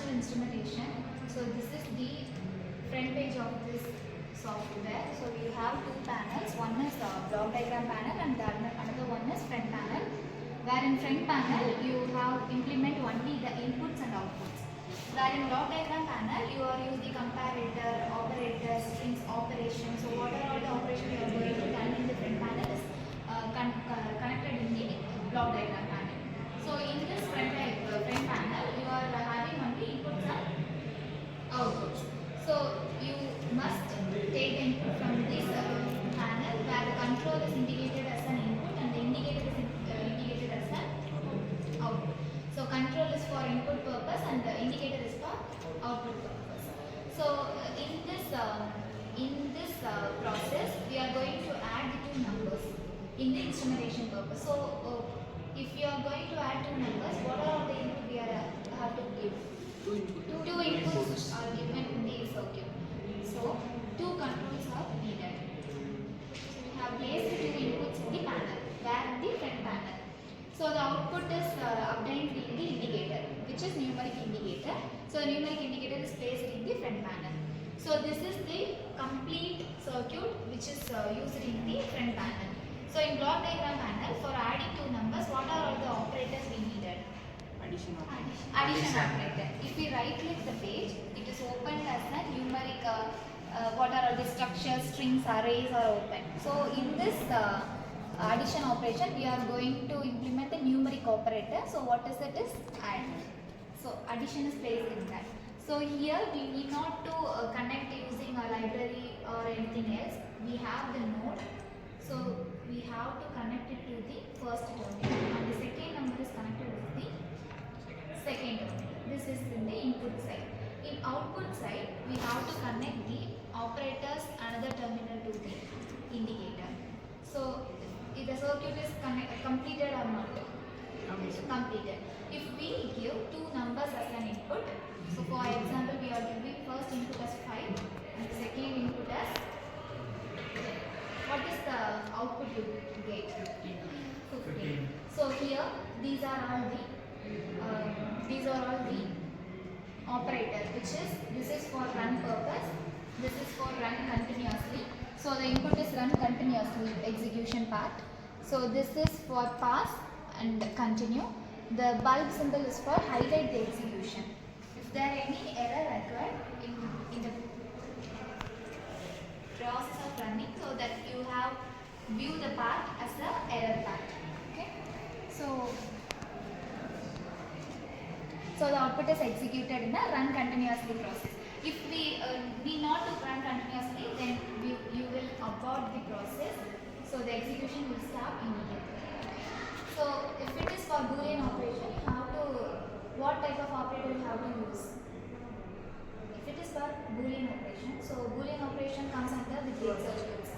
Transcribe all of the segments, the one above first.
digital instrumentation. So this is the front page of this software. So we have two panels. One is the block diagram panel and the another one is front panel. Where in front panel you have implement only the inputs and outputs. Where in block diagram panel you are use the comparator, operator, strings, operation. So what are all the operations you are going to run in the front panel is connected in the block diagram panel. So in this front panel you are having only inputs and outputs. So you must take the input from this panel where the control is indicated as an input and the indicator is indicated as an output. So control is for input purpose and the indicator is for output purpose. So in this process we are going to add the two numbers in the instrumentation purpose. So if you are going to add two numbers, what are the input we have to give? Two inputs are given in the circuit. So two controls are needed. So we have placed the two inputs in the panel, where in the front panel. So the output is obtained in the indicator, which is numeric indicator. So the numeric indicator is placed in the front panel. So this is the complete circuit which is used in the front panel. So in block diagram panel, for adding two numbers, what are all the operators we needed? Addition operator. If we right click the page, it is opened as a numeric, what are all the structures, strings, arrays are open. So in this addition operation, we are going to implement the numeric operator. So what is it is add. So addition is placed in that. So here we need not to connect using a library or anything else. We have the node. So we have to connect it to the first terminal and the second number is connected with the second terminal. This is in the input side. In output side, we have to connect the operators another terminal to the indicator. So if the circuit is completed or not? Completed. If we give two numbers as an input, so for example we are giving first input as 5 and second input as, what is the output you get? 15. So here these are all the operators, which is this is for run purpose, this is for run continuously. So the input is run continuously execution part. So this is for pass and continue. The bulb symbol is for highlight the execution. If there are any error occurred in the process of running, so that you have view the path as the error path. Okay. So the output is executed in the run continuously process. If we need not to run continuously, then you will abort the process. So the execution will stop immediately. So if it is for Boolean operation, you have to, what type of operator you have to use? If it is for Boolean operation, so Boolean operation comes under the gate circuits.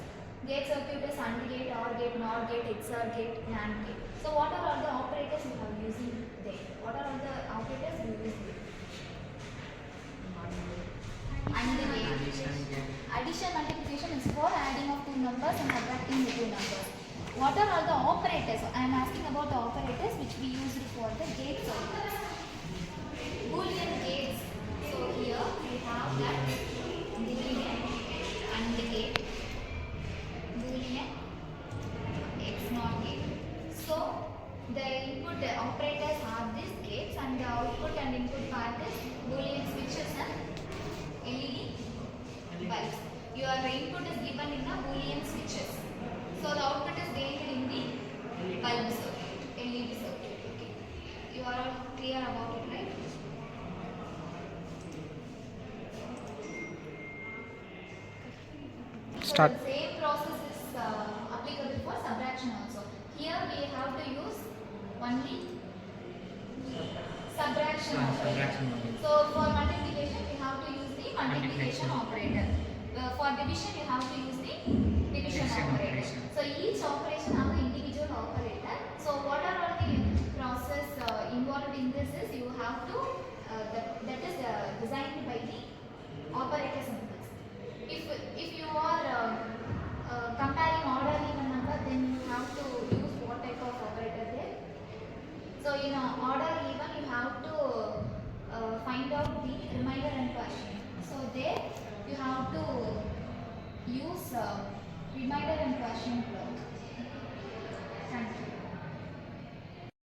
Gate circuit is AND gate, OR gate, NOR gate, XOR gate, NAND gate. So what are all the operators you have using there? What are all the operators you use there? AND gate. Addition multiplication is for adding of two numbers and subtracting the two numbers. What are all the operators? I am asking about the operators which we used for the gate circuits. Boolean gates. So here we have that Boolean AND gate, Boolean XNOR gate. So the input operators are these gates and the output and input part is Boolean switches and LED bulbs. Your input is given in the Boolean switches. So the output is gained in the bulb circuit, LED circuit. Okay. You are all clear about it, right? Start. So the same process is applicable for subtraction also. Here we have to use only subtraction operator. So for multiplication we have to use the multiplication operator. For division you have to use the division operator. So each operation have the individual operator. So what are all the process involved in this is you have to that is designed by the operator symbols. If you are comparing order even number, then you have to use what type of operator there. So in order even you have to find out use reminder and question clock. Thank you.